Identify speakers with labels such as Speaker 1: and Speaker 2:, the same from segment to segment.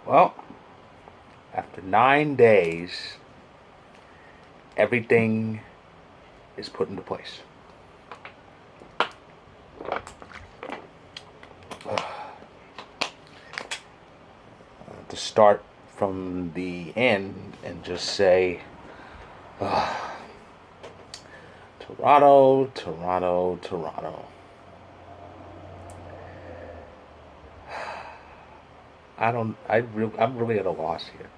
Speaker 1: Well, after 9 days, everything is put into place. To start from the end and just say, Toronto, Toronto, Toronto. I'm really at a loss here.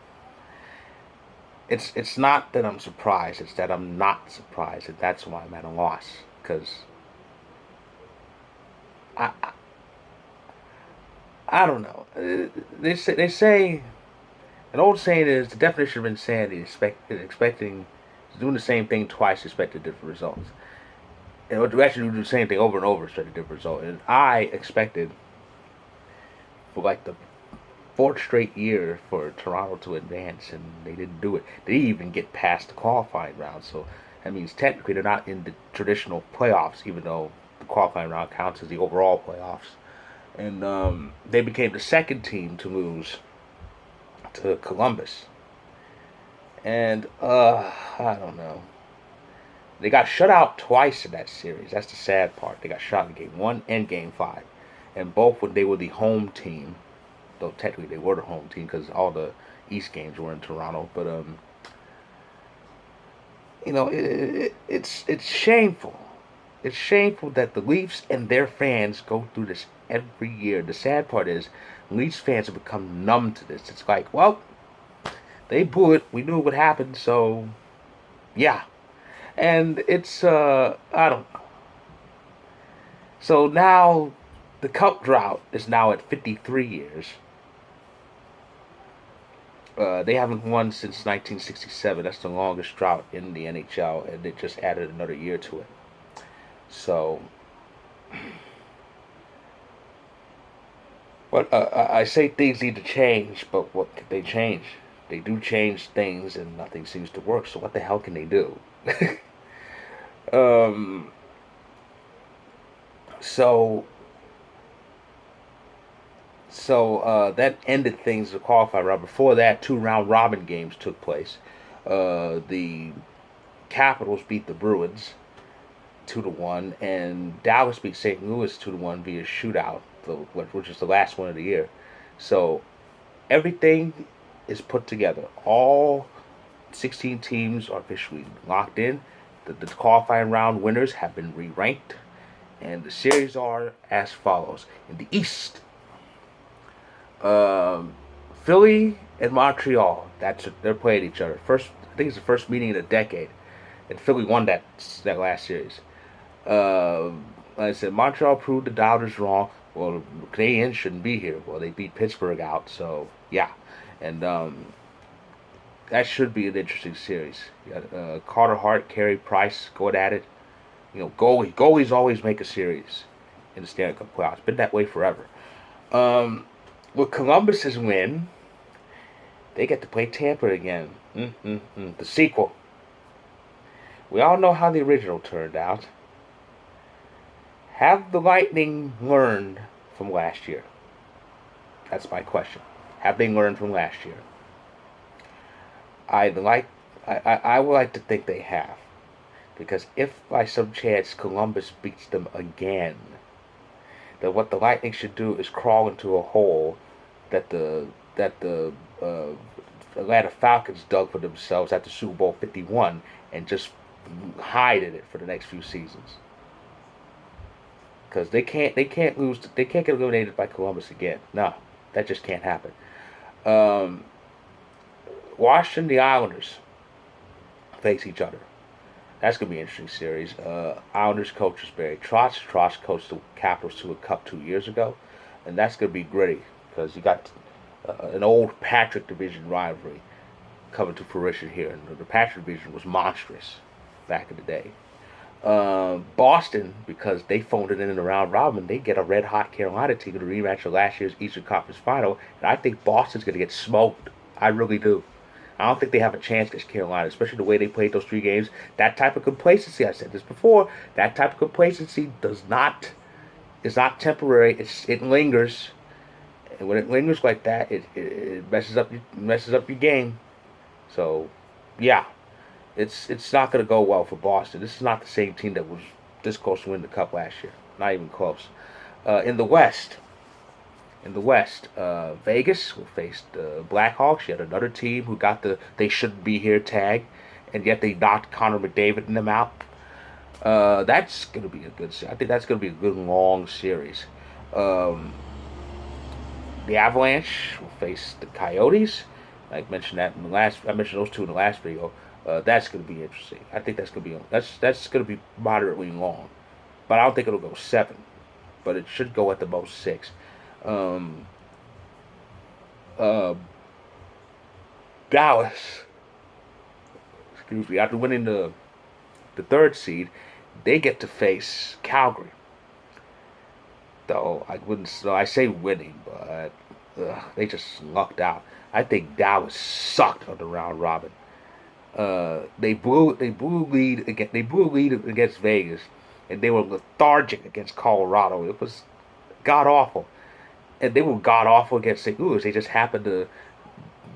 Speaker 1: It's not that I'm surprised. It's that I'm not surprised, and that's why I'm at a loss. Because I I don't know. They say an old saying is the definition of insanity is expecting doing the same thing twice, expecting different results. And to actually do the same thing over and over, expect a different result. And I expected for like the fourth straight year for Toronto to advance, and they didn't do it. They didn't even get past the qualifying round, so that means technically they're not in the traditional playoffs, even though the qualifying round counts as the overall playoffs. And they became the second team to lose to Columbus. And I don't know. They got shut out twice in that series. That's the sad part. They got shot in game one and game five, and both when they were the home team. Though technically they were the home team because all the East games were in Toronto. But it's shameful. It's shameful that the Leafs and their fans go through this every year. The sad part is, Leafs fans have become numb to this. It's like, well, they blew it. We knew what happened, so yeah. And it's I don't know. So now the cup drought is now at 53 years. They haven't won since 1967. That's the longest drought in the NHL, and they just added another year to it. So, but I say things need to change, but what can they change? They do change things, and nothing seems to work. So what the hell can they do? um. So that ended things to qualify round. Before that, two round robin games took place. The Capitals beat the Bruins 2-1, and Dallas beat St. Louis 2-1 via shootout, which is the last one of the year. So everything is put together. All 16 teams are officially locked in. The qualifying round winners have been re-ranked, and the series are as follows: in the East, um, Philly and Montreal. They're playing each other. First, I think it's the first meeting in a decade, and Philly won that last series. Like I said, Montreal proved the doubters wrong. Well, the Canadiens shouldn't be here. Well, they beat Pittsburgh out, so yeah, and that should be an interesting series. You got, Carter Hart, Carey Price going at it. Goalies always make a series in the Stanley Cup playoffs. Been that way forever. Um, with Columbus's win, they get to play Tampa again. The sequel. We all know how the original turned out. Have the Lightning learned from last year? That's my question. Have they learned from last year? I'd like, I would like to think they have, because if by some chance Columbus beats them again, then what the Lightning should do is crawl into a hole that the Atlanta Falcons dug for themselves at the Super Bowl 51 and just hide in it for the next few seasons. Because they can't get eliminated by Columbus again. No, that just can't happen. Um, Washington, the Islanders face each other. That's gonna be an interesting series. Islanders coach is Barry Trotz. Trotz coached the Capitals to a cup 2 years ago, and that's gonna be gritty because you got an old Patrick Division rivalry coming to fruition here. And the Patrick Division was monstrous back in the day. Boston, because they phoned it in the round robin, they get a red hot Carolina team in a rematch of last year's Eastern Conference Final, and I think Boston's going to get smoked. I really do. I don't think they have a chance against Carolina, especially the way they played those 3 games. That type of complacency, I said this before, that type of complacency does not is not temporary. It lingers, And when it lingers like that, it messes up your game. So, yeah, it's not going to go well for Boston. This is not the same team that was this close to winning the cup last year. Not even close. In the West, Vegas will face the Blackhawks, yet another team who got the they shouldn't be here tag, and yet they knocked Connor McDavid and them out. That's gonna be a good. I think that's gonna be a good long series. Um, the Avalanche will face the Coyotes. I mentioned that in the last. I mentioned those two in the last video. That's gonna be interesting. I think that's gonna be moderately long, but I don't think it'll go 7. But it should go at the most 6. Um, uh, Dallas, excuse me, after winning the 3rd seed, they get to face Calgary. Though I wouldn't, so I say winning, but they just lucked out. I think Dallas sucked on the round robin. They blew a lead against Vegas, and they were lethargic against Colorado. It was god awful, and they were god awful against St. Louis. They just happened to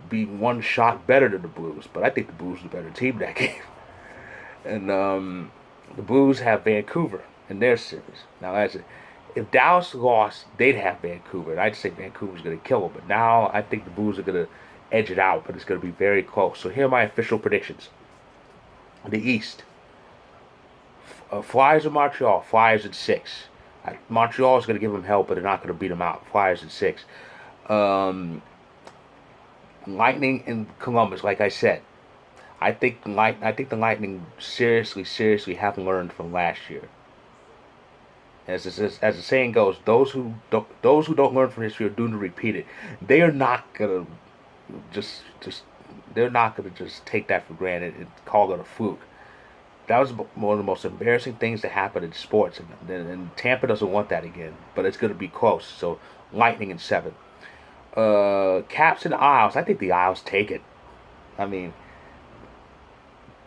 Speaker 1: be one shot better than the Blues, but I think the Blues are the better team that game. And the Blues have Vancouver in their series. Now, if Dallas lost, they'd have Vancouver, and I'd say Vancouver's going to kill them. But now I think the Blues are going to edge it out, but it's going to be very close. So here are my official predictions. The East. Flyers of Montreal. Flyers at 6. Montreal is going to give them help, but they're not going to beat them out. Flyers at 6. Um, Lightning in Columbus, like I said. I think the Lightning seriously haven't learned from last year. As the saying goes, those who don't learn from history are doomed to repeat it. They are not gonna just they're not gonna just take that for granted and call it a fluke. That was one of the most embarrassing things that happened in sports, and Tampa doesn't want that again. But it's gonna be close. So Lightning in 7. Caps and Isles. I think the Isles take it. I mean,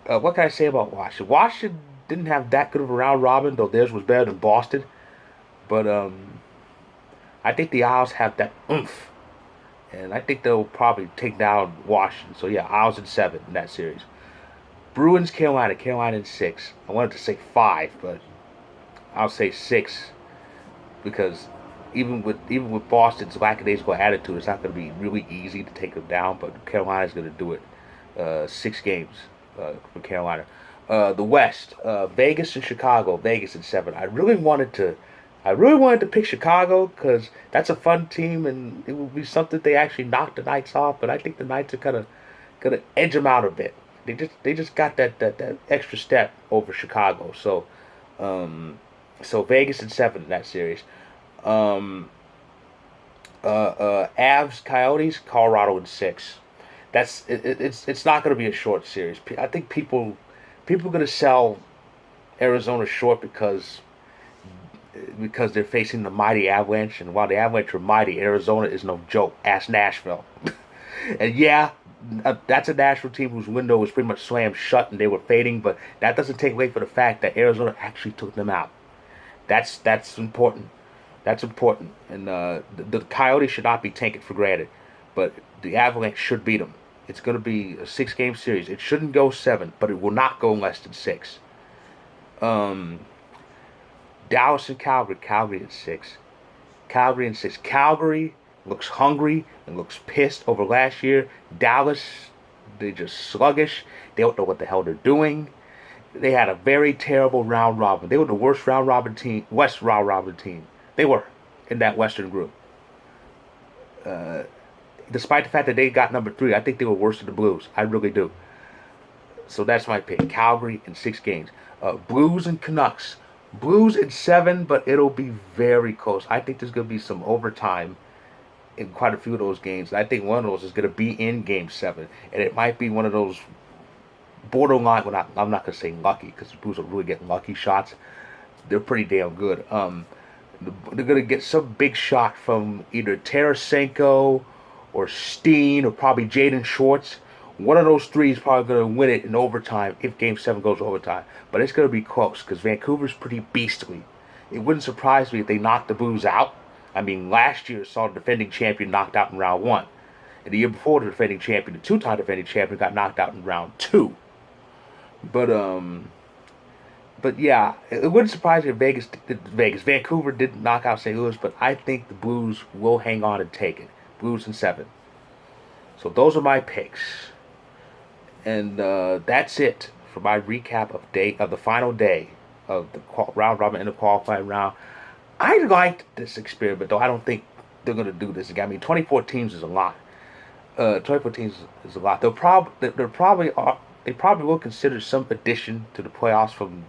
Speaker 1: what can I say about Washington? Washington didn't have that good of a round robin, though theirs was better than Boston. But I think the Isles have that oomph, and I think they'll probably take down Washington. So yeah, Isles in 7 in that series. Bruins, Carolina in 6. I wanted to say 5, but I'll say 6 because even with Boston's lackadaisical attitude, it's not going to be really easy to take them down. But Carolina's going to do it. 6 games for Carolina. The West, Vegas and Chicago. Vegas in 7. I really wanted to pick Chicago because that's a fun team and it would be something they actually knocked the Knights off. But I think the Knights are gonna edge them out a bit. They just got that extra step over Chicago. So Vegas in 7 in that series. Um, Avs Coyotes, Colorado in 6. It's not going to be a short series. I think people are going to sell Arizona short because they're facing the mighty Avalanche, and while the Avalanche are mighty, Arizona is no joke. Ask Nashville. And yeah, that's a Nashville team whose window was pretty much slammed shut and they were fading, but that doesn't take away from the fact that Arizona actually took them out. That's important. That's important. And the Coyotes should not be taken for granted, but the Avalanche should beat them. It's going to be a 6-game series. It shouldn't go 7, but it will not go less than 6. Um, Dallas and Calgary. Calgary at 6. Calgary in 6. Calgary looks hungry and looks pissed over last year. Dallas, they're just sluggish. They don't know what the hell they're doing. They had a very terrible round robin. They were the worst round robin team, West round robin team. They were in that Western group. Despite the fact that they got number 3, I think they were worse than the Blues. I really do. So that's my pick. Calgary in 6 games. Blues and Canucks. Blues in 7, but it'll be very close. I think there's going to be some overtime in quite a few of those games. I think one of those is going to be in Game 7. And it might be one of those borderline, well, I'm not going to say lucky, because the Blues will really get lucky shots. They're pretty damn good. They're going to get some big shot from either Tarasenko or Steen or probably Jaden Schwartz. One of those 3 is probably going to win it in overtime if Game 7 goes overtime. But it's going to be close because Vancouver's pretty beastly. It wouldn't surprise me if they knocked the Blues out. I mean, last year saw the defending champion knocked out in round one. And the year before, the defending champion, the two-time defending champion, got knocked out in round two. But yeah, it wouldn't surprise me if Vancouver didn't knock out St. Louis, but I think the Blues will hang on and take it. Blues in 7. So those are my picks, and that's it for my recap of the final day of the round robin and the qualifying round. I liked this experiment, though. I don't think they're gonna do this again. I mean, 24 teams is a lot. 24 teams is a lot. They probably will consider some addition to the playoffs from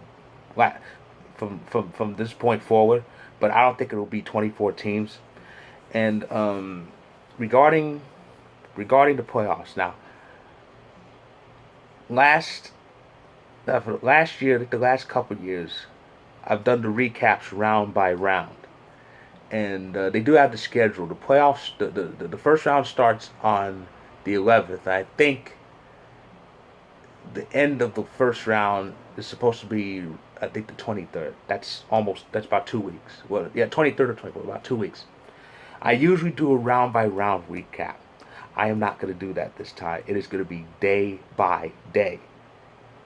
Speaker 1: this point forward, but I don't think it will be 24 teams. And regarding the playoffs now, last last year, the last couple of years, I've done the recaps round by round, and they do have the schedule. The playoffs, the first round starts on the 11th. I think the end of the first round is supposed to be, I think, the 23rd. That's about 2 weeks. Well, yeah, 23rd or 24th, about 2 weeks. I usually do a round by round recap. I am not going to do that this time. It is going to be day by day,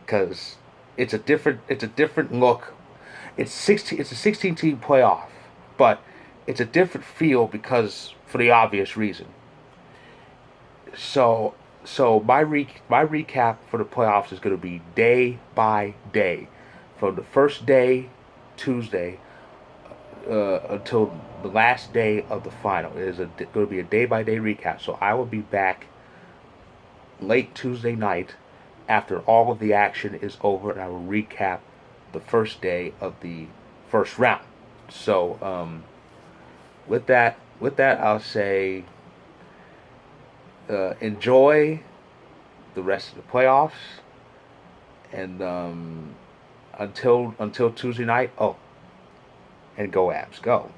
Speaker 1: because it's a different look. It's a 16 team playoff, but it's a different feel because for the obvious reason. So my recap for the playoffs is going to be day by day, from the first day, Tuesday, until the last day of the final. It is going to be a day by day recap. So I will be back late Tuesday night after all of the action is over, and I will recap the first day of the first round. So with that, I'll say enjoy the rest of the playoffs, and until Tuesday night. Oh, and go Abs, go!